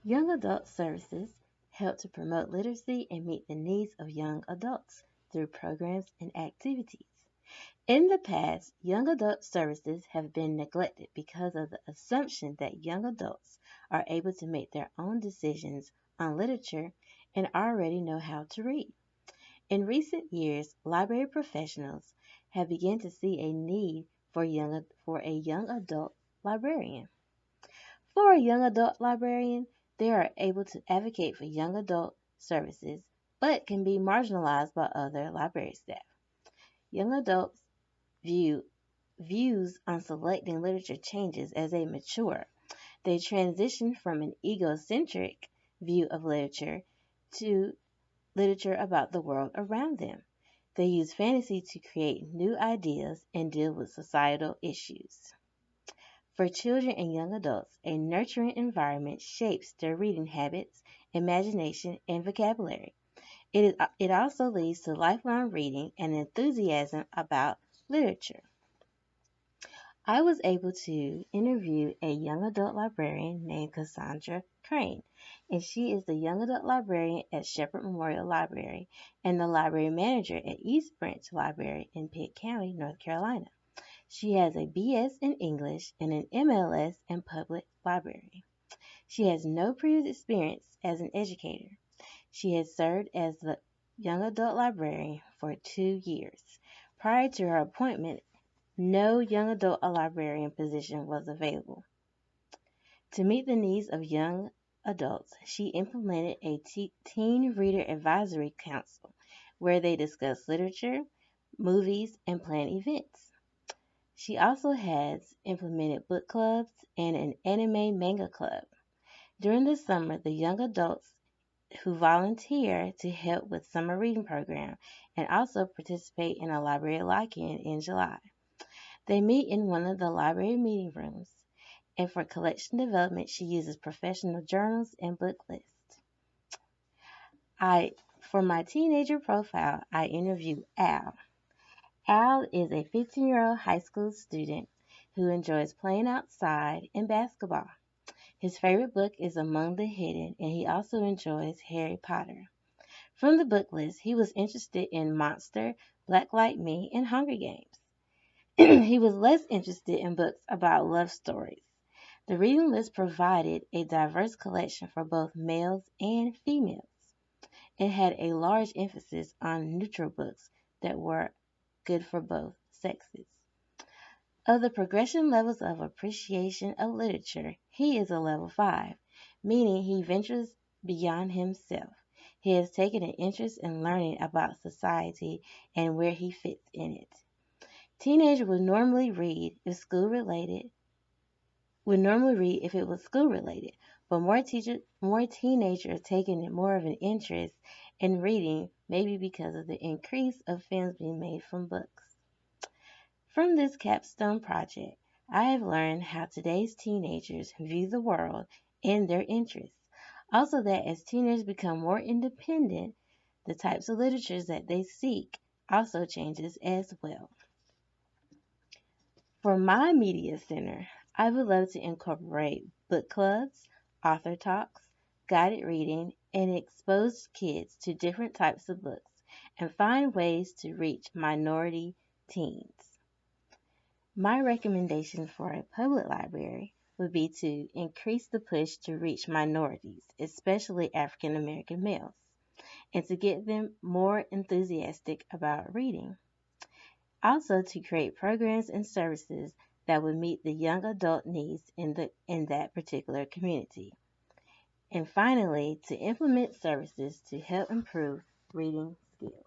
Young adult services help to promote literacy and meet the needs of young adults through programs and activities. In the past, young adult services have been neglected because of the assumption that young adults are able to make their own decisions on literature and already know how to read. In recent years, library professionals have begun to see a need for a young adult librarian. For a young adult librarian, they are able to advocate for young adult services but can be marginalized by other library staff. Young adults view views on selecting literature changes as they mature. They transition from an egocentric view of literature to literature about the world around them. They use fantasy to create new ideas and deal with societal issues. For children and young adults, a nurturing environment shapes their reading habits, imagination, and vocabulary. It also leads to lifelong reading and enthusiasm about literature. I was able to interview a young adult librarian named Cassandra Crane, and she is the young adult librarian at Shepherd Memorial Library and the library manager at East Branch Library in Pitt County, North Carolina. She has a BS in English and an MLS in public library. She has no previous experience as an educator. She has served as the young adult librarian for 2 years. Prior to her appointment, no young adult librarian position was available. To meet the needs of young adults, she implemented a teen reader advisory council where they discuss literature, movies, and plan events. She also has implemented book clubs and an anime manga club. During the summer, the young adults who volunteer to help with summer reading program and also participate in a library lock-in in July. They meet in one of the library meeting rooms, and for collection development, she uses professional journals and book lists. For my teenager profile, I interview Al. Al is a 15-year-old high school student who enjoys playing outside and basketball. His favorite book is Among the Hidden, and he also enjoys Harry Potter. From the book list, he was interested in Monster, Black Like Me, and Hunger Games. He was less interested in books about love stories. The reading list provided a diverse collection for both males and females. It had a large emphasis on neutral books that were good for both sexes. Of the progression levels of appreciation of literature, he is a level 5, meaning he ventures beyond himself. He has taken an interest in learning about society and where he fits in it. Teenagers would normally read if it was school related, but more teenagers are taking more of an interest in reading, maybe because of the increase of films being made from books. From this capstone project, I have learned how today's teenagers view the world and their interests. Also that as teenagers become more independent, the types of literatures that they seek also changes as well. For my media center, I would love to incorporate book clubs, author talks, guided reading, and expose kids to different types of books and find ways to reach minority teens. My recommendation for a public library would be to increase the push to reach minorities, especially African American males, and to get them more enthusiastic about reading. Also to create programs and services that would meet the young adult needs in that particular community. And finally, to implement services to help improve reading skills.